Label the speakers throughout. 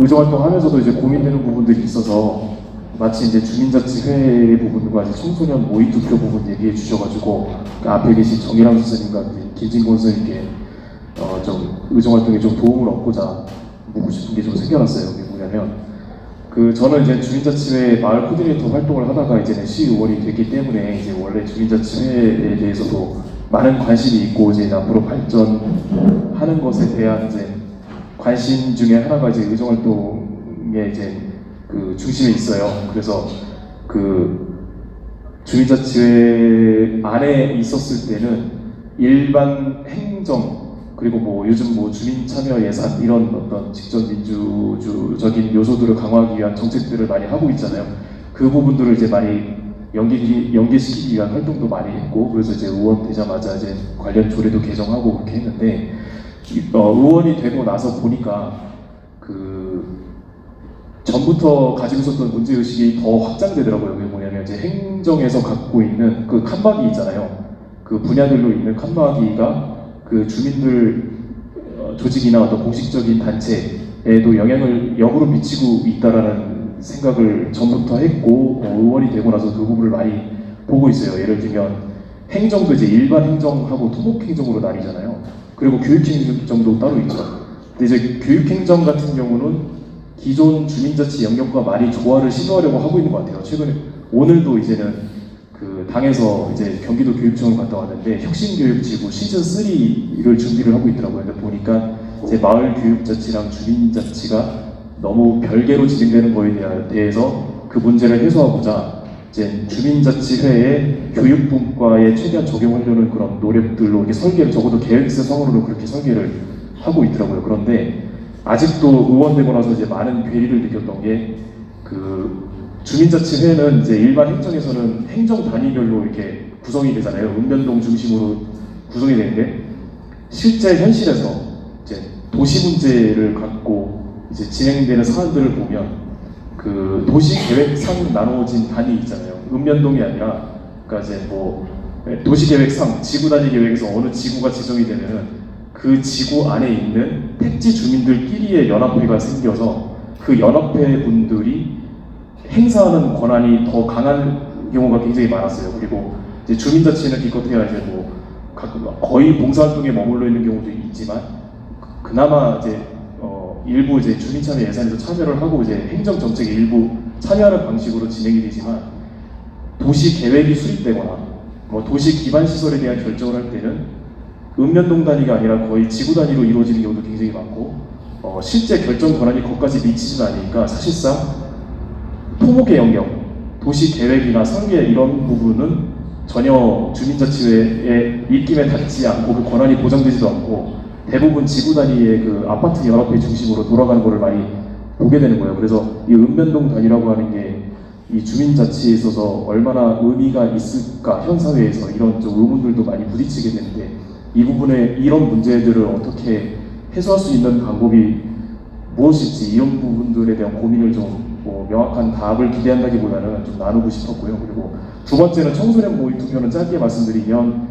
Speaker 1: 의정활동하면서도 이제 고민되는 부분들이 있어서 마치 이제 주민자치회 부분과 이제 청소년 모의투표 부분 얘기해 주셔가지고 그 앞에 계신 정일환 선생님과 김진곤 선생님께 좀 의정활동에 좀 도움을 얻고자 묻고 싶은 게 좀 생겨났어요. 그게 뭐냐면 저는 이제 주민자치회 마을 코디네이터 활동을 하다가 이제는 시의원이 됐기 때문에 이제 원래 주민자치회에 대해서도 많은 관심이 있고 이제 앞으로 발전하는 것에 대한 이제 관심 중에 하나가 이제 의정활동에 이제 그 중심에 있어요. 그래서 그 주민자치회 안에 있었을 때는 일반 행정 그리고 뭐 요즘 뭐 주민 참여 예산 이런 어떤 직접 민주주의적인 요소들을 강화하기 위한 정책들을 많이 하고 있잖아요. 그 부분들을 이제 많이 연계시키기 위한 활동도 많이 했고, 그래서 이제 의원 되자마자 이제 관련 조례도 개정하고 그렇게 했는데, 의원이 되고 나서 보니까 전부터 가지고 있었던 문제의식이 더 확장되더라고요. 그게 뭐냐면 이제 행정에서 갖고 있는 그 칸막이 있잖아요. 그 분야별로 있는 칸막이가 그 주민들 조직이나 어떤 공식적인 단체에도 영향을 역으로 미치고 있다라는 생각을 전부터 했고, 의원이 되고 나서 그 부분을 많이 보고 있어요. 예를 들면 행정도 이제 일반 행정하고 토목행정으로 나뉘잖아요. 그리고 교육행정도 따로 있죠. 근데 이제 교육행정 같은 경우는 기존 주민자치 영역과 많이 조화를 시도하려고 하고 있는 것 같아요. 최근에 오늘도 이제는 그 당에서 이제 경기도 교육청을 갔다 왔는데 혁신교육지구 시즌 3를 준비를 하고 있더라고요. 근데 보니까 이제 마을 교육자치랑 주민자치가 너무 별개로 진행되는 거에 대해서 그 문제를 해소하고자 이제 주민자치회의 교육분과에 최대한 적용하려는 그런 노력들로 이렇게 설계를 적어도 계획서상으로는 그렇게 설계를 하고 있더라고요. 그런데 아직도 의원 되고 나서 이제 많은 괴리를 느꼈던 게 주민자치회는 이제 일반 행정에서는 행정 단위별로 이렇게 구성이 되잖아요. 읍면동 중심으로 구성이 되는데 실제 현실에서 이제 도시 문제를 갖고 이제 진행되는 사안들을 보면 그 도시 계획상 나누어진 단위 있잖아요. 읍면동이 아니라 그러니까 이제 뭐 도시 계획상 지구 단위 계획에서 어느 지구가 지정이 되면은 그 지구 안에 있는 택지 주민들끼리의 연합회가 생겨서 그 연합회 분들이 행사하는 권한이 더 강한 경우가 굉장히 많았어요. 그리고 이제 주민자치는 기껏해야 이제 뭐 거의 봉사활동에 머물러 있는 경우도 있지만 그나마 이제 일부 이제 주민참여 예산에서 참여를 하고 이제 행정정책에 일부 참여하는 방식으로 진행이 되지만 도시 계획이 수립되거나 뭐 도시 기반 시설에 대한 결정을 할 때는 읍면동 단위가 아니라 거의 지구 단위로 이루어지는 경우도 굉장히 많고 실제 결정 권한이 거기까지 미치지는 않으니까 사실상 토목의 영역, 도시 계획이나 설계 이런 부분은 전혀 주민자치회의 입김에 닿지 않고 그 권한이 보장되지도 않고 대부분 지구 단위의 그 아파트 연합회 중심으로 돌아가는 것을 많이 보게 되는 거예요. 그래서 이 읍면동 단위라고 하는 게 이 주민자치에 있어서 얼마나 의미가 있을까, 현 사회에서 이런 좀 의문들도 많이 부딪히게 되는데 이 부분에 이런 문제들을 어떻게 해소할 수 있는 방법이 무엇일지 이런 부분들에 대한 고민을 좀 뭐 명확한 답을 기대한다기보다는 좀 나누고 싶었고요. 그리고 두 번째는 청소년 모의 투표는 짧게 말씀드리면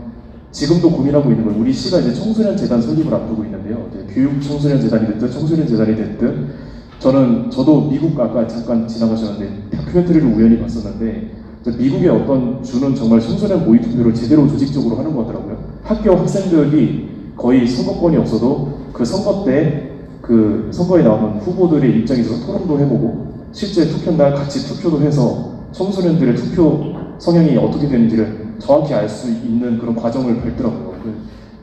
Speaker 1: 지금도 고민하고 있는 건 우리 시가 이제 청소년 재단 설립을 앞두고 있는데요. 교육 청소년 재단이 됐든 청소년 재단이 됐든 저도 미국 아까 잠깐 지나가셨는데 다큐멘터리를 우연히 봤었는데 미국의 어떤 주는 정말 청소년 모의 투표를 제대로 조직적으로 하는 것 같더라고요. 학교 학생들이 거의 선거권이 없어도 그 선거 때 그 선거에 나오는 후보들의 입장에 있어서 토론도 해보고 실제 투표날 같이 투표도 해서 청소년들의 투표 성향이 어떻게 되는지를 정확히 알 수 있는 그런 과정을 밟더라고요.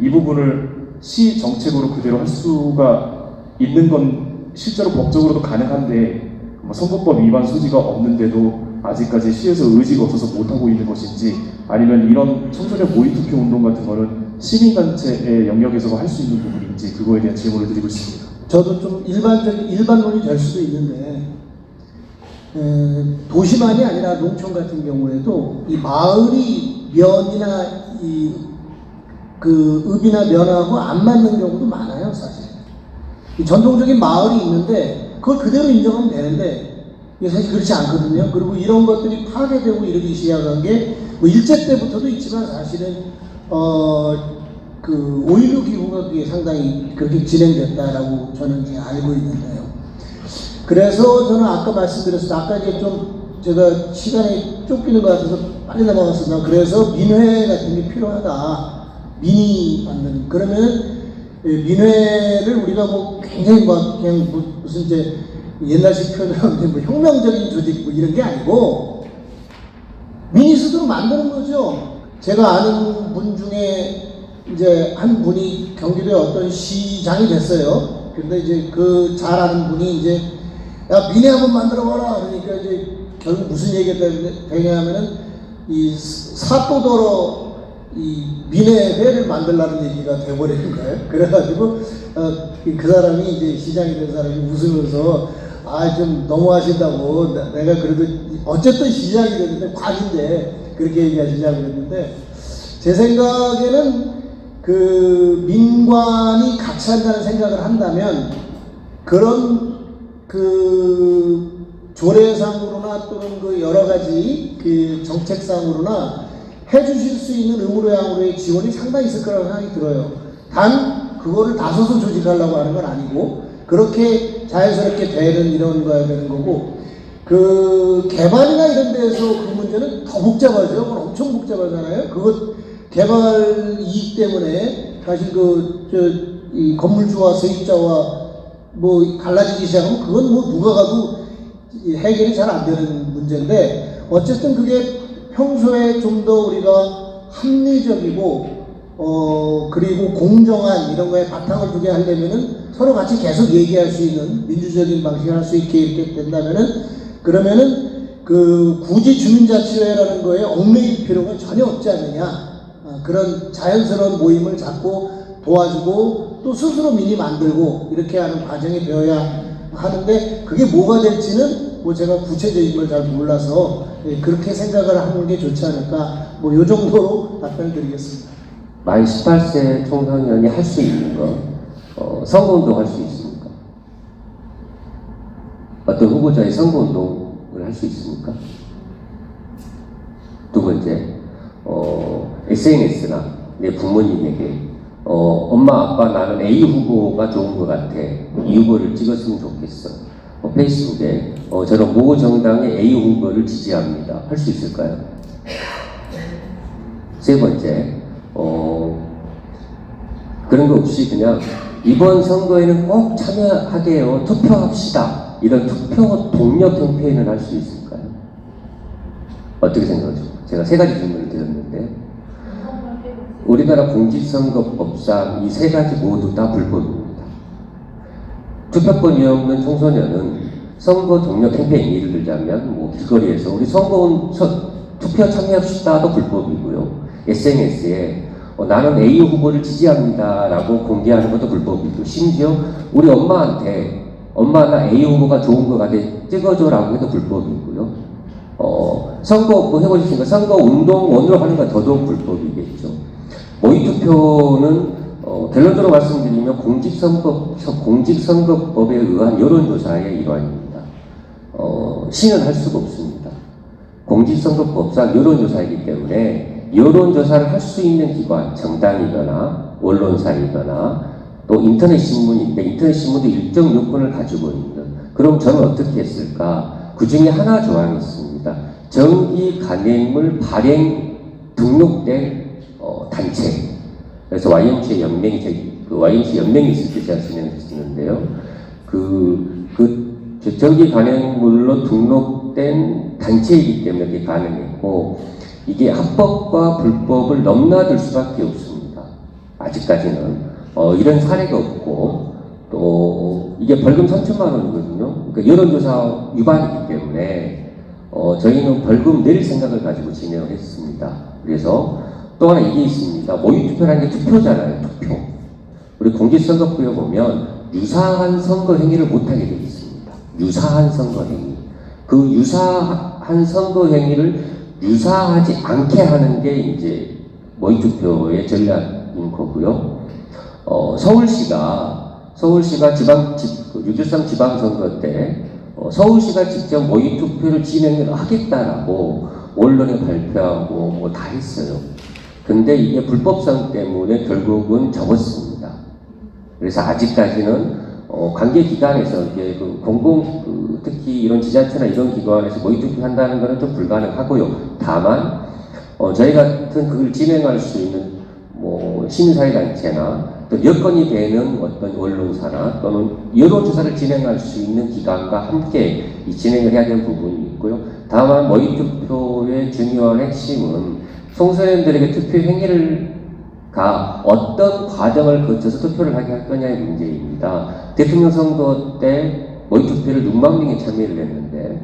Speaker 1: 이 부분을 시 정책으로 그대로 할 수가 있는 건 실제로 법적으로도 가능한데 선거법 위반 소지가 없는데도 아직까지 시에서 의지가 없어서 못하고 있는 것인지 아니면 이런 청소년 모의투표 운동 같은 거는 시민단체의 영역에서 할 수 있는 부분인지 그거에 대한 질문을 드리고 있습니다.
Speaker 2: 저도 좀 일반론이 될 수도 있는데 도시만이 아니라 농촌 같은 경우에도 이 마을이 면이나 그 읍이나 면하고 안 맞는 경우도 많아요. 사실 이 전통적인 마을이 있는데 그걸 그대로 인정하면 되는데 이게 사실 그렇지 않거든요. 그리고 이런 것들이 파괴되고 이러기 시작한 게 뭐 일제 때부터도 있지만 사실은 그 5.16 기후가 그게 상당히 그렇게 진행됐다라고 저는 알고 있는데요. 그래서 저는 아까 말씀드렸을 때 아까 이제 좀 제가 시간이 쫓기는 것 같아서 빨리 넘어갔습니다. 그래서 민회 같은 게 필요하다. 민의 만드는 그러면 민회를 우리가 뭐 굉장히 막 그냥 무슨 이제 옛날식 표현으로 뭐 혁명적인 조직 뭐 이런 게 아니고 미니스트로 만드는 거죠. 제가 아는 분 중에 이제 한 분이 경기도의 어떤 시장이 됐어요. 근데 이제 그 잘 아는 분이 이제 야 민회 한번 만들어봐라. 그러니까 이제 결국 무슨 얘기가 되냐면은 이 사또더러 이 민회회를 만들라는 얘기가 돼버리는 거예요. 그래가지고 그 사람이 이제 시장이 된 사람이 웃으면서 아 좀 너무하신다고 내가 그래도 어쨌든 시장이 됐는데 관인데 그렇게 얘기하시자고 그랬는데 제 생각에는 그 민관이 같이 한다는 생각을 한다면 그런 그 조례상으로나 또는 그 여러 가지 그 정책상으로나 해주실 수 있는 의무로양으로의 지원이 상당히 있을 거라고 생각이 들어요. 단 그거를 나서서 조직하려고 하는 건 아니고 그렇게 자연스럽게 되는 이런 거야 되는 거고 그 개발이나 이런 데에서 그 문제는 더 복잡하죠. 그건 엄청 복잡하잖아요. 그것 개발 이익 때문에 사실 이 건물주와 세입자와 뭐 갈라지기 시작하면 그건 뭐 누가 가도 해결이 잘 안 되는 문제인데 어쨌든 그게 평소에 좀 더 우리가 합리적이고 그리고 공정한 이런 거에 바탕을 두게 하려면은 서로 같이 계속 얘기할 수 있는 민주적인 방식을 할 수 있게 이렇게 된다면은 그러면은 그 굳이 주민자치회라는 거에 얽매일 필요가 전혀 없지 않느냐. 그런 자연스러운 모임을 잡고 도와주고 또 스스로 미니 만들고 이렇게 하는 과정이 되어야 하는데 그게 뭐가 될지는 뭐 제가 구체적인 걸 잘 몰라서 그렇게 생각을 하는 게 좋지 않을까 뭐 요 정도로 답변을 드리겠습니다.
Speaker 3: 만 18세 청소년이 할 수 있는 거 선거운동 할 수 있습니까? 어떤 후보자의 선거운동을 할 수 있습니까? 두 번째 SNS나 내 부모님에게 엄마 아빠 나는 A 후보가 좋은 것 같아 이 후보를 찍었으면 좋겠어 페이스북에 저는 모 정당의 A 후보를 지지합니다 할 수 있을까요? 세 번째 그런 거 없이 그냥 이번 선거에는 꼭 참여하게 해요 투표합시다 이런 투표 동력 캠페인을 할 수 있을까요? 어떻게 생각하죠? 제가 세 가지 질문을 드렸는데 우리나라 공직선거법상 이 세 가지 모두 다 불법입니다. 투표권이 없는 청소년은 선거 동력 캠페인 예를 들자면 뭐 길거리에서 우리 투표 참여합시다도 불법이고요. SNS에 나는 A 후보를 지지합니다 라고 공개하는 것도 불법이고 심지어 우리 엄마한테 엄마 나 A 후보가 좋은 거 같아 찍어줘 라고 해도 불법이고요. 선거 뭐 해보셨으니까 선거 운동원으로 하는 건 더더욱 불법이겠죠. 모의투표는 결론적으로 말씀드리면 공직선거법에 의한 여론조사의 일환입니다. 시는 할 수가 없습니다. 공직선거법상 여론조사이기 때문에 여론조사를 할 수 있는 기관, 정당이거나 언론사이거나 또 인터넷 신문인데 인터넷 신문도 일정 요건을 가지고 있는 그럼 저는 어떻게 했을까? 그 중에 하나 조항이 있습니다. 정기 간행물 발행 등록된 단체. 그래서 YMCA 연맹이 있을 때 제가 진행했었는데요. 정기 간행물로 등록된 단체이기 때문에 그게 가능했고, 이게 합법과 불법을 넘나들 수밖에 없습니다. 아직까지는. 이런 사례가 없고, 또, 이게 벌금 3천만 원이거든요. 그러니까 여론조사 위반이기 때문에, 저희는 벌금 낼 생각을 가지고 진행을 했습니다. 그래서 또 하나 이게 있습니다. 모의투표라는 게 투표잖아요, 투표. 우리 공직선거법에 보면 유사한 선거 행위를 못하게 되어 있습니다. 유사한 선거 행위. 그 유사한 선거 행위를 유사하지 않게 하는 게 이제 모의투표의 전략인 거고요. 서울시가 6.13 지방선거 때 서울시가 직접 모의투표를 진행을 하겠다라고 언론에 발표하고 뭐 다 했어요. 근데 이게 불법성 때문에 결국은 접었습니다. 그래서 아직까지는 관계 기관에서 이게 특히 이런 지자체나 이런 기관에서 모의 투표한다는 것은 좀 불가능하고요. 다만 저희 같은 그걸 진행할 수 있는 시민사회단체나 또 여건이 되는 어떤 언론사나 또는 여론조사를 진행할 수 있는 기관과 함께 이 진행을 해야 되는 부분이 있고요. 다만 모의 투표의 중요한 핵심은 청소년들에게 투표 행위가 어떤 과정을 거쳐서 투표를 하게 할 거냐의 문제입니다. 대통령 선거 때 모의 투표를 6만 명이 참여를 했는데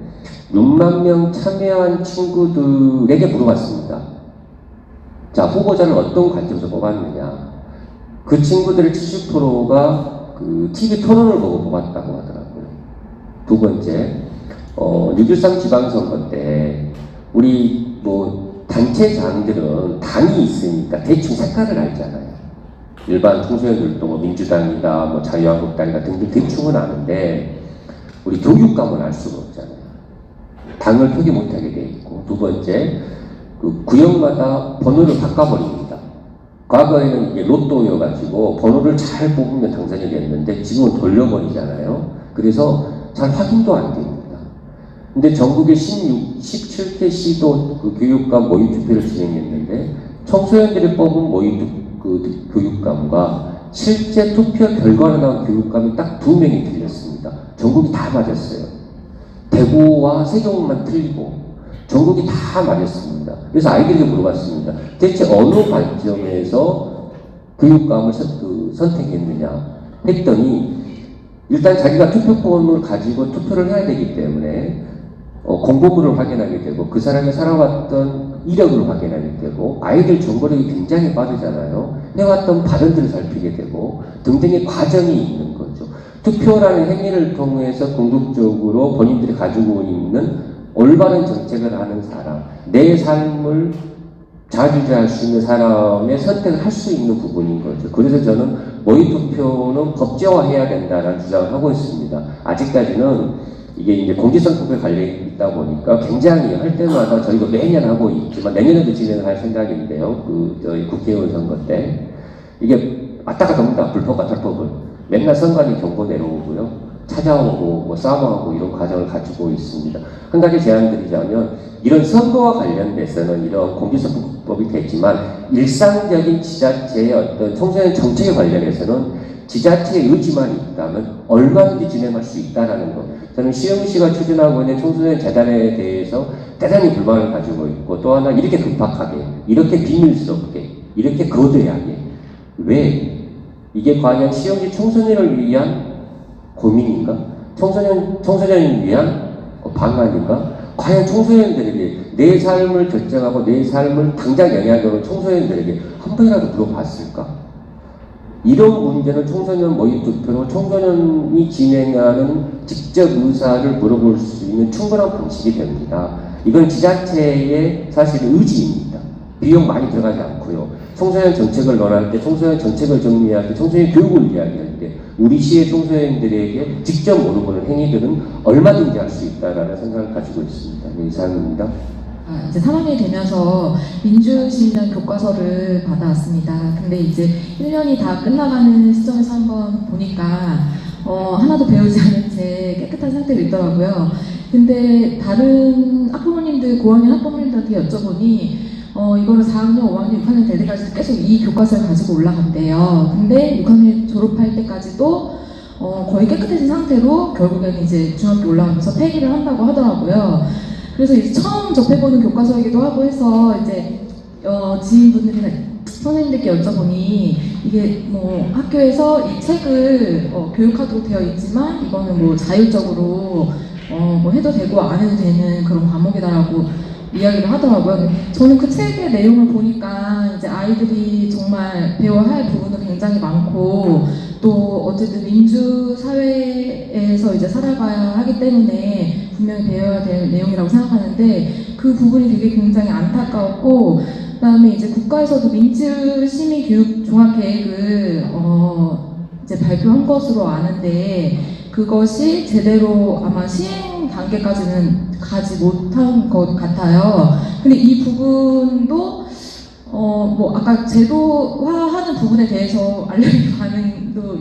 Speaker 3: 6만 명 참여한 친구들에게 물어봤습니다. 자, 후보자를 어떤 관점에서 뽑았느냐. 그 친구들의 70%가 그 TV 토론을 보고 뽑았다고 하더라고요. 두 번째, 6.13 지방선거 때 우리 단체장들은 당이 있으니까 대충 색깔을 알잖아요. 일반 청소년들도 민주당이다, 자유한국당이다 등등 대충은 아는데 우리 교육감은 알 수가 없잖아요. 당을 표기 못하게 돼 있고. 두 번째, 그 구역마다 번호를 바꿔버립니다. 과거에는 이게 로또여가지고 번호를 잘 뽑으면 당선이 됐는데 지금은 돌려버리잖아요. 그래서 잘 확인도 안 됩니다. 근데 전국에 17개 시도 그 교육감 모의 투표를 진행했는데 청소년들이 뽑은 교육감과 실제 투표 결과로 나온 교육감이 딱 2명이 틀렸습니다. 전국이 다 맞았어요. 대구와 세종만 틀리고 전국이 다 맞았습니다. 그래서 아이들에게 물어봤습니다. 대체 어느 관점에서 교육감을 선택했느냐 했더니 일단 자기가 투표권을 가지고 투표를 해야 되기 때문에 공보물을 확인하게 되고 그 사람이 살아왔던 이력을 확인하게 되고 아이들 정보력이 굉장히 빠르잖아요. 해왔던 발언들을 살피게 되고 등등의 과정이 있는 거죠. 투표라는 행위를 통해서 궁극적으로 본인들이 가지고 있는 올바른 정책을 하는 사람, 내 삶을 자주할 수 있는 사람의 선택을 할 수 있는 부분인 거죠. 그래서 저는 모의 투표는 법제화해야 된다는 주장을 하고 있습니다. 아직까지는 이게 이제 공직선 투표에 관련이 있다 보니까 굉장히 할 때마다 저희가 매년 하고 있지만 내년에도 진행을 할 생각인데요. 저희 국회의원 선거 때 이게 왔다 갔다 합니다. 불법과 탈법을 맨날 선관위 경고 내려오고요. 찾아오고 싸움하고 이런 과정을 가지고 있습니다. 한 가지 제안드리자면 이런 선거와 관련돼서는 이런 공직선거법이 됐지만 일상적인 지자체의 어떤 청소년 정책에 관련해서는 지자체의 의지만 있다면 얼마든지 진행할 수 있다는 것. 저는 시흥시가 추진하고 있는 청소년 재단에 대해서 대단히 불만을 가지고 있고 또 하나 이렇게 급박하게, 이렇게 비밀스럽게, 이렇게 거대하게 왜 이게 과연 시흥시 청소년을 위한 고민인가? 청소년을 위한 방안인가? 과연 청소년들에게 내 삶을 결정하고 내 삶을 당장 영향하는 청소년들에게 한 번이라도 물어봤을까? 이런 문제는 청소년 모의 투표로 청소년이 진행하는 직접 의사를 물어볼 수 있는 충분한 방식이 됩니다. 이건 지자체의 사실 의지입니다. 비용 많이 들어가지 않고요. 청소년 정책을 논할 때, 청소년 정책을 정리할 때, 청소년 교육을 이야기할 때 우리 시의 청소년들에게 직접 물어보는 행위들은 얼마든지 할 수 있다라는 생각을 가지고 있습니다. 네, 이상입니다.
Speaker 4: 이제 3학년이 되면서 민주시민단 교과서를 받아왔습니다. 근데 이제 1년이 다 끝나가는 시점에서 한번 보니까 하나도 배우지 않은 채 깨끗한 상태로 있더라고요. 근데 다른 학부모님들, 고학년 학부모님들한테 여쭤보니 이거를 4학년, 5학년, 6학년 될 때까지 계속 이 교과서를 가지고 올라간대요. 근데 6학년 졸업할 때까지도 거의 깨끗해진 상태로 결국에는 이제 중학교 올라가면서 폐기를 한다고 하더라고요. 그래서 이제 처음 접해보는 교과서이기도 하고 해서 이제 지인분들이나 선생님들께 여쭤보니 이게 학교에서 이 책을 교육하도록 되어 있지만 이거는 자율적으로 해도 되고 안 해도 되는 그런 과목이다라고 이야기를 하더라고요. 저는 그 책의 내용을 보니까 이제 아이들이 정말 배워야 할 부분도 굉장히 많고 또 어쨌든 민주 사회에서 이제 살아가야 하기 때문에 분명히 배워야 될 내용이라고 생각하는데 그 부분이 되게 굉장히 안타까웠고 그다음에 이제 국가에서도 민주시민교육 종합계획을 이제 발표한 것으로 아는데 그것이 제대로 아마 시행 단계까지는 가지 못한 것 같아요. 근데 이 부분도 아까 제도화하는 부분에 대해서 알레르기 반응도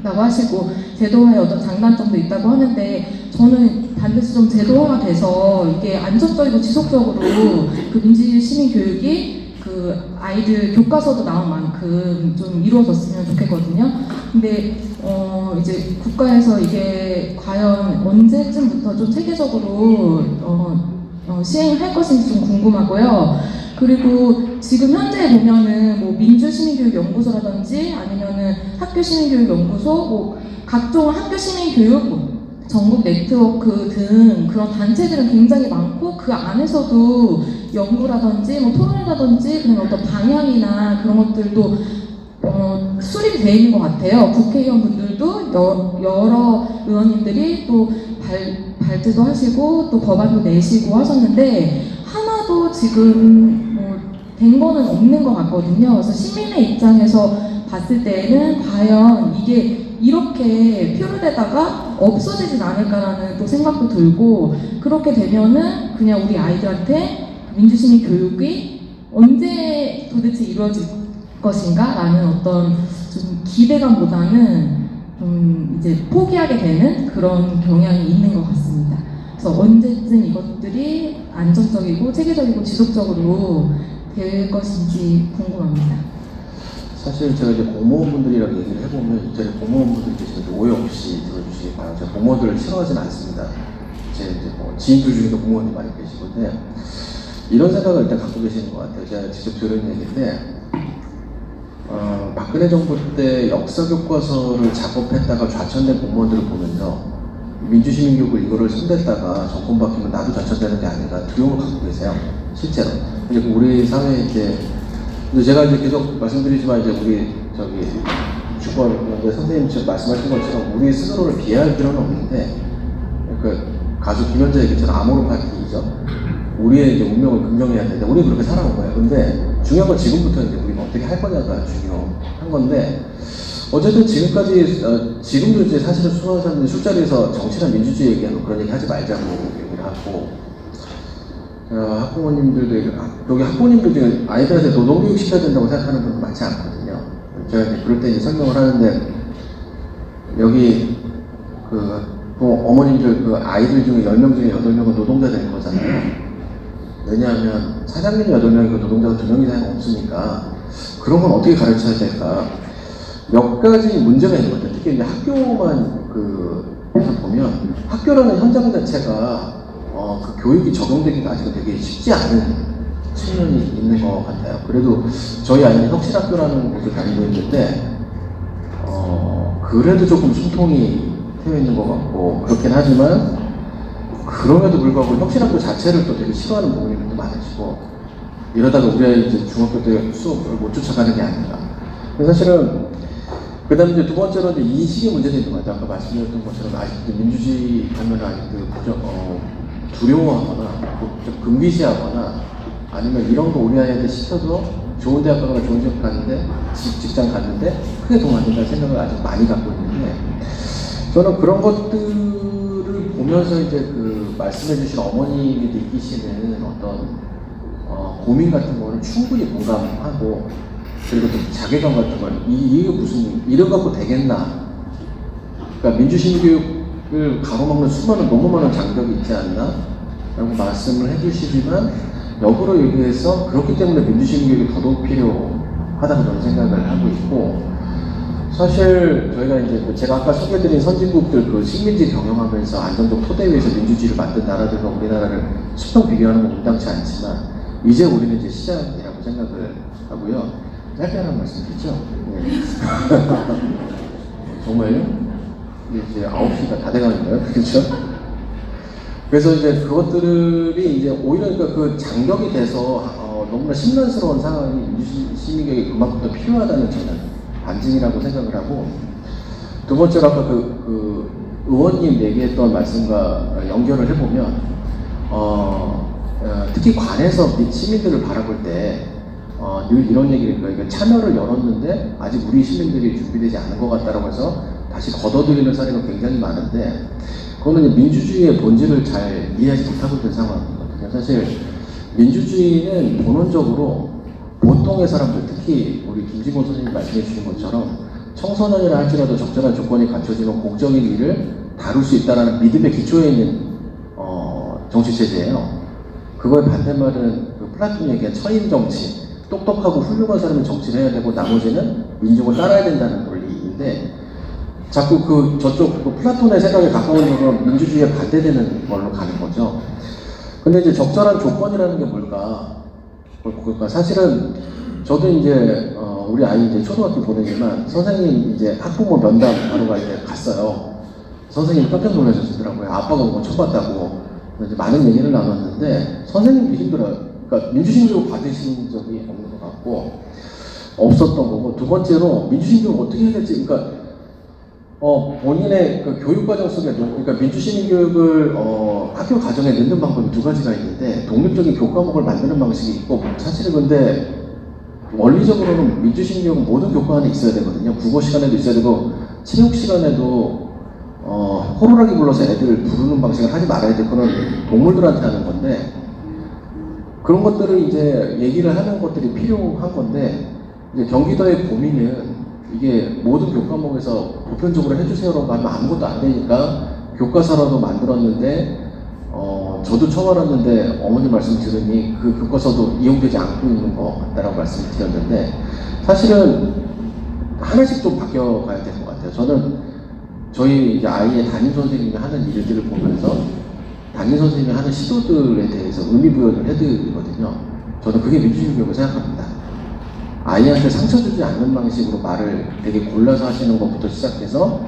Speaker 4: 하시고 제도화의 어떤 장단점도 있다고 하는데 저는 반드시 좀 제도화가 돼서 이게 안정적이고 지속적으로 그 민주주의 시민 교육이 그 아이들 교과서도 나온 만큼 좀 이루어졌으면 좋겠거든요. 근데 이제 국가에서 이게 과연 언제쯤부터 좀 체계적으로 시행할 것인지 좀 궁금하고요. 그리고 지금 현재 보면은 뭐 민주시민교육연구소라든지 아니면은 학교시민교육연구소, 뭐 각종 학교시민교육, 뭐 전국 네트워크 등 그런 단체들은 굉장히 많고 그 안에서도 연구라든지 뭐 토론이라든지 그런 어떤 방향이나 그런 것들도 수립이 되어 있는 것 같아요. 국회의원분들도 여러 의원님들이 또 발제도 하시고 또 법안도 내시고 하셨는데 하나도 지금 뭐 된 거는 없는 것 같거든요. 그래서 시민의 입장에서 봤을 때는 과연 이게 이렇게 표류되다가 없어지진 않을까라는 또 생각도 들고 그렇게 되면은 그냥 우리 아이들한테 민주시민 교육이 언제 도대체 이루어질 것인가 라는 어떤 좀 기대감보다는 좀 이제 포기하게 되는 그런 경향이 있는 것 같습니다. 그래서 언제쯤 이것들이 안정적이고 체계적이고 지속적으로 될 것인지 궁금합니다.
Speaker 5: 사실 제가 이제 공무원분들이랑 얘기를 해보면 이제 공무원분들께서 오해 없이 들어주시기 바랍니다. 제가 공무원들을 싫어하진 않습니다. 제 이제 뭐 지인들 중에도 공무원이 많이 계시는데 이런 생각을 일단 갖고 계시는 것 같아요. 제가 직접 들은 얘기인데 박근혜 정부 때 역사 교과서를 작업했다가 좌천된 공무원들을 보면서 민주시민교육을 이거를 손댔다가 정권 바뀌면 나도 좌천되는 게 아닌가 두려움을 갖고 계세요. 실제로. 근데 우리 사회에 이제 근데 제가 이제 계속 말씀드리지만 이제 우리 저기 주권 선생님 지금 말씀하신 것처럼 우리 스스로를 비하할 필요는 없는데 그 가수 김현재 얘기처럼 아모르 파티죠. 우리의 이제 운명을 긍정해야 되는데 우리 그렇게 살아온 거예요. 근데 중요한 건 지금부터 이제 우리가 어떻게 할 거냐가 중요한 건데 어쨌든 지금까지 지금도 이제 사실은 수많은 사람들이 술자리에서 정치나 민주주의 얘기하고 그런 얘기 하지 말자고 얘기를 하고 학부모님들도 여기 학부모님들 중에 아이들한테 노동교육 시켜야 된다고 생각하는 분도 많지 않거든요. 제가 이제 그럴 때 이제 설명을 하는데 여기 그 어머님들 그 아이들 중에 10명 중에 8명은 노동자 될 거잖아요. 왜냐하면 사장님 8명이고 노동자가 2명 이상은 없으니까 그런 건 어떻게 가르쳐야 될까? 몇 가지 문제가 있는 것 같아요. 특히 이제 학교만 해서 보면 학교라는 현장 자체가 그 교육이 적용되기가 아직은 되게 쉽지 않은 측면이 있는 것 같아요. 그래도 저희 아이는 혁신학교라는 곳을 다니고 있는데 그래도 조금 숨통이 트여 있는 것 같고 그렇긴 하지만 그럼에도 불구하고 혁신학교 자체를 또 되게 싫어하는 부모님들도 많으시고 이러다가 우리 아이 이제 중학교 때 수업을 못 쫓아가는 게 아닌가. 사실은 그 다음에 이제 두 번째로 이제 인식의 문제도 있는 것 같아요. 아까 말씀드렸던 것처럼 아직도 민주주의 하면 아직도 두려워하거나 좀 금기시하거나 아니면 이런 거 우리 아이한테 시켜도 좋은 대학 가거나 좋은 집 갔는데 직장 갔는데 크게 도움 안 된다는 생각을 아직 많이 갖고 있는데 저는 그런 것들을 보면서 이제 그 말씀해 주신 어머님이 느끼시는 어떤 고민 같은 거는 충분히 공감하고 그리고 또 자괴감 같은 건 이게 무슨 이런 갖고 되겠나. 그러니까 민주시민교육을 가로막는 수많은 너무 많은 장벽이 있지 않나 라고 말씀을 해주시지만 역으로 얘기해서 그렇기 때문에 민주시민교육이 더더욱 필요하다고 저는 생각을 하고 있고 사실 저희가 이제 제가 아까 소개해드린 선진국들 그 식민지 경영하면서 안정적 토대 위에서 민주주의를 만든 나라들과 우리나라를 수평 비교하는 건 온당치 않지만 이제 우리는 이제 시작이라고 생각을 하고요. 짧게 하나 말씀드리죠. 네. 정말요? 이제 9시가 다 돼가는데요, 그렇죠? 그래서 이제 그것들이 이제 오히려 그러니까 그 장벽이 돼서 너무나 심란스러운 상황이 민주시민교육이 그만큼 더 필요하다는 저는 반증이라고 생각을 하고 두 번째로 아까 그 의원님 얘기했던 말씀과 연결을 해보면 특히 관에서 시민들을 바라볼 때 늘 이런 얘기를 그러니까 참여를 열었는데 아직 우리 시민들이 준비되지 않은 것 같다라고 해서 다시 걷어들이는 사례가 굉장히 많은데 그거는 민주주의의 본질을 잘 이해하지 못하고 있는 상황이거든요. 사실 민주주의는 본원적으로 보통의 사람들, 특히 우리 김진곤 선생님이 말씀해 주신 것처럼 청소년이라 할지라도 적절한 조건이 갖춰지면 공적인 일을 다룰 수 있다는 믿음의 기초에 있는 정치 체제예요. 그거의 반대말은 그 플라톤이 얘기한 처인 정치, 똑똑하고 훌륭한 사람이 정치를 해야 되고 나머지는 민중을 따라야 된다는 논리인데 자꾸 저쪽 플라톤의 생각에 가까운 쪽은 민주주의에 반대되는 걸로 가는 거죠. 근데 이제 적절한 조건이라는 게 뭘까? 그러니까 사실은 저도 이제 우리 아이 이제 초등학교 보내지만 선생님 이제 학부모 면담 하러 이제 갔어요. 선생님이 깜짝 놀라셨더라고요. 아빠가 뭐 처음 봤다고. 이제 많은 얘기를 나눴는데 선생님도 힘들어요. 그러니까 민주신교육 받으신 적이 없는 것 같고 없었던 거고, 두 번째로 민주신교육 어떻게 해야 될지, 그러니까 본인의 그 교육과정 속에 그러니까 민주시민교육을 학교 과정에 넣는 방법이 두 가지가 있는데 독립적인 교과목을 만드는 방식이 있고, 사실은 근데 원리적으로는 민주시민교육은 모든 교과 안에 있어야 되거든요. 국어 시간에도 있어야 되고 체육 시간에도 호루라기 불러서 애들 부르는 방식을 하지 말아야 돼. 그건 동물들한테 하는 건데, 그런 것들을 이제 얘기를 하는 것들이 필요한 건데, 이제 경기도의 고민은 이게 모든 교과목에서 보편적으로 해주세요라고 하면 아무것도 안 되니까 교과서라도 만들었는데, 저도 처음 알았는데 어머니 말씀 들으니 그 교과서도 이용되지 않고 있는 것 같다라고 말씀을 드렸는데, 사실은 하나씩 좀 바뀌어가야 될 것 같아요. 저는 저희 이제 아이의 담임 선생님이 하는 일들을 보면서 담임 선생님이 하는 시도들에 대해서 의미부여를 해드리거든요. 저는 그게 민주주의라고 생각합니다. 아이한테 상처 주지 않는 방식으로 말을 되게 골라서 하시는 것부터 시작해서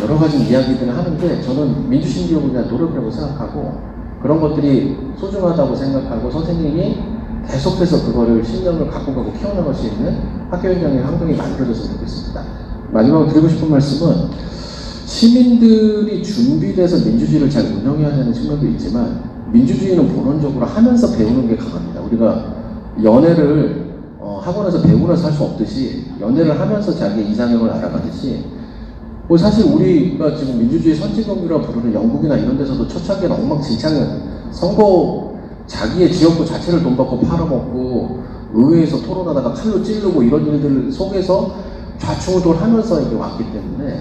Speaker 5: 여러 가지 이야기들을 하는데, 저는 민주신교육을 그냥 노력이라고 생각하고 그런 것들이 소중하다고 생각하고 선생님이 계속해서 그거를 신념을 갖고 가고 키워나갈 수 있는 학교 현장의 환경이 만들어졌으면 좋겠습니다. 마지막으로 드리고 싶은 말씀은, 시민들이 준비돼서 민주주의를 잘 운영해야 되는 측면도 있지만 민주주의는 본원적으로 하면서 배우는 게 강합니다. 우리가 연애를 학원에서 배우면서 할 수 없듯이 연애를 하면서 자기 이상형을 알아가듯이, 뭐 사실 우리가 지금 민주주의 선진국이라고 부르는 영국이나 이런 데서도 초창기에는 엉망진창이었어요. 선거 자기의 지역구 자체를 돈 받고 팔아먹고 의회에서 토론하다가 칼로 찌르고 이런 일들 속에서 좌충우돌하면서 이게 왔기 때문에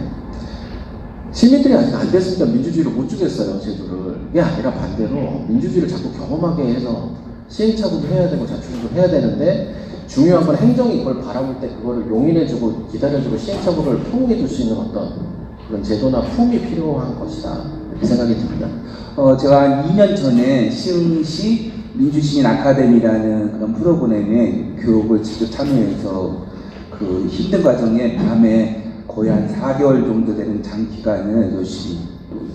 Speaker 5: 시민들이 아직 안 됐으니까 민주주의를 못 주겠어요, 제도를. 그게 아니라 반대로 민주주의를 자꾸 경험하게 해서 시행착오도 해야 되고 좌충우돌 해야 되는데, 중요한 건 행정이 그걸 바라볼 때 그거를 용인해주고 기다려주고 시행착오를 포용해줄 수 있는 어떤 그런 제도나 품이 필요한 것이다, 이렇게 생각이 듭니다.
Speaker 6: 제가 한 2년 전에 시흥시 민주시민 아카데미라는 그런 프로그램에 교육을 직접 참여해서 그 힘든 과정에 밤에 거의 한 4개월 정도 되는 장기간을 열심히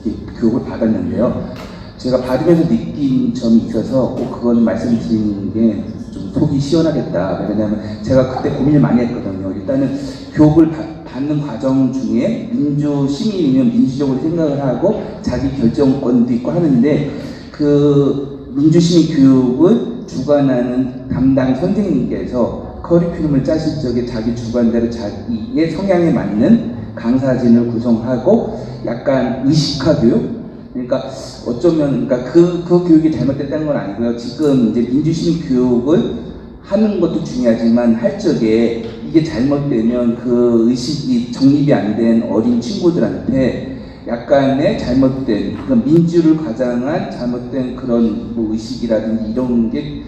Speaker 6: 이렇게 교육을 받았는데요. 제가 받으면서 느낀 점이 있어서 꼭 그건 말씀드리는 게 좀 속이 시원하겠다. 왜냐하면 제가 그때 고민을 많이 했거든요. 일단은 교육을 받는 과정 중에 민주시민이면 민주적으로 생각을 하고 자기 결정권도 있고 하는데, 그 민주시민 교육을 주관하는 담당 선생님께서 커리큘럼을 짜실 적에 자기 주관대로 자기의 성향에 맞는 강사진을 구성하고 약간 의식화 교육? 그러니까 어쩌면 그러니까 그 교육이 잘못됐다는 건 아니고요. 지금 이제 민주시민 교육을 하는 것도 중요하지만 할 적에 이게 잘못되면 그 의식이 정립이 안 된 어린 친구들한테 약간의 잘못된 그런 민주를 가장한 잘못된 그런 뭐 의식이라든지 이런 게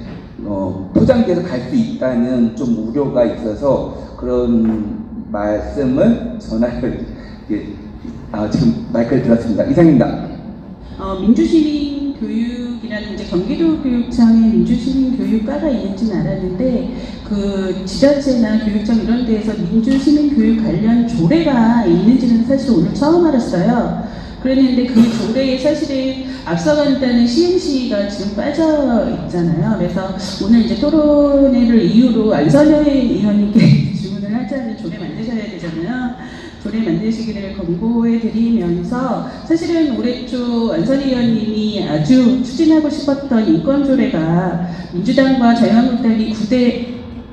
Speaker 6: 포장돼서 갈 수 있다는 좀 우려가 있어서 그런 말씀을 전할 지금 마이크를 들었습니다. 이상입니다.
Speaker 7: 민주시민 교육이라는 이제 경기도 교육청에 민주시민 교육과가 있는지는 알았는데, 그 지자체나 교육청 이런 데에서 민주시민 교육 관련 조례가 있는지는 사실 오늘 처음 알았어요. 그랬는데 그 조례에 사실은 앞서간다는 시행시가 지금 빠져 있잖아요. 그래서 오늘 이제 토론회를 이유로 안선현 의원님께 질문을 하자면 조례 만드셔야 되잖아요. 조례 만드시기를 권고해 드리면서, 사실은 올해 초 안선희 의원님이 아주 추진하고 싶었던 인권조례가 민주당과 자유한국당이 9대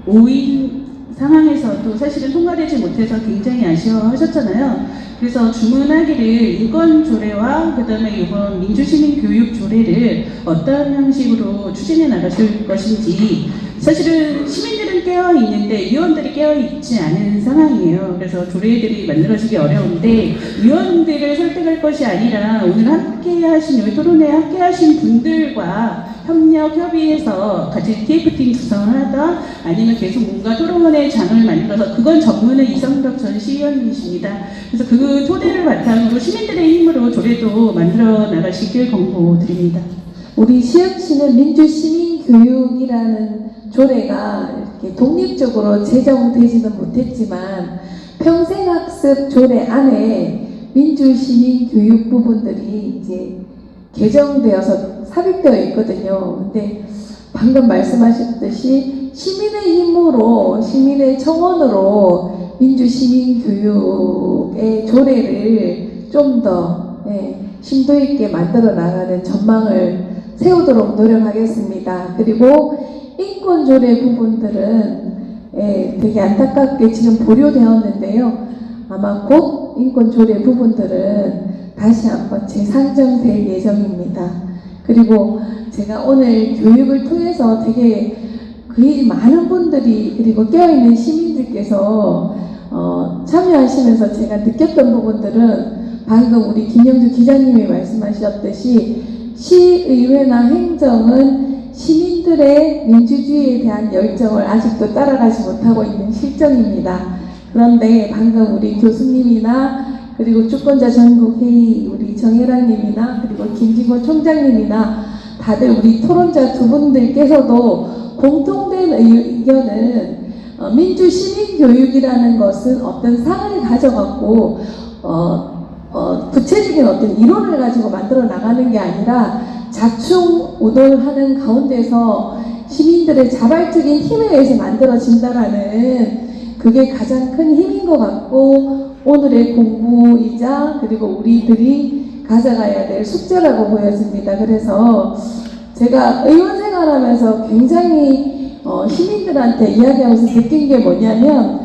Speaker 7: 5인 상황에서도 사실은 통과되지 못해서 굉장히 아쉬워하셨잖아요. 그래서 주문하기를 인권 조례와 그다음에 이번 민주시민 교육 조례를 어떤 형식으로 추진해 나가실 것인지, 사실은 시민들은 깨어 있는데 위원들이 깨어 있지 않은 상황이에요. 그래서 조례들이 만들어지기 어려운데 위원들을 설득할 것이 아니라 오늘 함께하신 여기 토론회에 함께하신 분들과 협력 협의해서 같이 TF팀 구성을 하던 아니면 계속 뭔가 토론회 장을 만들어서, 그건 전문은 이성덕 전 시의원님이십니다. 그래서 그 토대를 바탕으로 시민들의 힘으로 조례도 만들어 나가시길 권고드립니다.
Speaker 8: 우리 시흥시는 민주시민교육이라는 조례가 이렇게 독립적으로 제정되지는 못했지만 평생학습 조례 안에 민주시민교육 부분들이 이제 개정되어서 삽입되어 있거든요. 근데 방금 말씀하셨듯이 시민의 힘으로, 시민의 청원으로 민주시민교육의 조례를 좀 더 심도 있게 만들어 나가는 전망을 세우도록 노력하겠습니다. 그리고 인권 조례 부분들은 되게 안타깝게 지금 보류되었는데요. 아마 곧 인권 조례 부분들은 다시 한번 재상정될 예정입니다. 그리고 제가 오늘 교육을 통해서 되게 거의 많은 분들이, 그리고 깨어있는 시민들께서 참여하시면서 제가 느꼈던 부분들은 방금 우리 김영주 기자님이 말씀하셨듯이 시의회나 행정은 시민들의 민주주의에 대한 열정을 아직도 따라가지 못하고 있는 실정입니다. 그런데 방금 우리 교수님이나 그리고 주권자 전국회의 우리 정혜란님이나 그리고 김진곤 총장님이나 다들 우리 토론자 두 분들께서도 공통된 의견은 민주시민교육이라는 것은 어떤 상을 가져갖고 구체적인 어떤 이론을 가지고 만들어 나가는 게 아니라 자충우돌하는 가운데서 시민들의 자발적인 힘에 의해서 만들어진다라는, 그게 가장 큰 힘인 것 같고 오늘의 공부이자 그리고 우리들이 가져가야 될 숙제라고 보여집니다. 그래서 제가 의원 생활하면서 굉장히 시민들한테 이야기하면서 느낀 게 뭐냐면,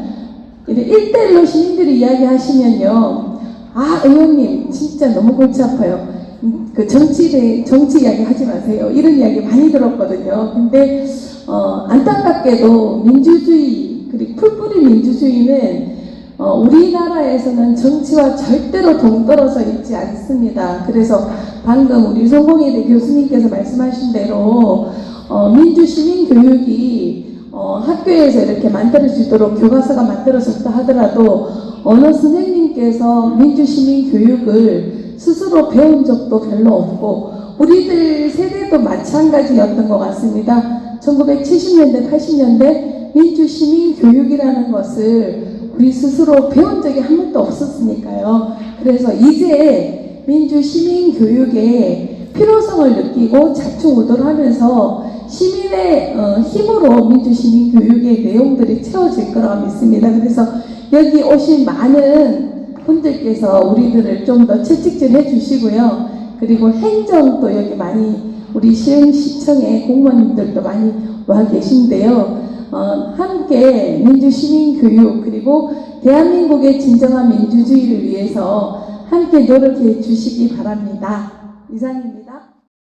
Speaker 8: 1대1로 시민들이 이야기하시면요, 아, 의원님 진짜 너무 골치 아파요. 그 정치 이야기 하지 마세요. 이런 이야기 많이 들었거든요. 근데 안타깝게도 민주주의, 그리고 풀뿌리 민주주의는 우리나라에서는 정치와 절대로 동떨어져 있지 않습니다. 그래서 방금 우리 송봉희 교수님께서 말씀하신 대로 민주시민교육이 학교에서 이렇게 만들어지도록 교과서가 만들어졌다 하더라도 어느 선생님께서 민주시민교육을 스스로 배운 적도 별로 없고 우리들 세대도 마찬가지였던 것 같습니다. 1970년대, 80년대 민주시민교육이라는 것을 우리 스스로 배운 적이 한 번도 없었으니까요. 그래서 이제 민주시민교육의 필요성을 느끼고 자충우돌하면서 시민의 힘으로 민주시민교육의 내용들이 채워질 거라고 믿습니다. 그래서 여기 오신 많은 분들께서 우리들을 좀 더 채찍질 해주시고요. 그리고 행정도 여기 많이, 우리 시흥시청의 공무원님들도 많이 와 계신데요. 함께 민주시민교육 그리고 대한민국의 진정한 민주주의를 위해서 함께 노력해 주시기 바랍니다. 이상입니다.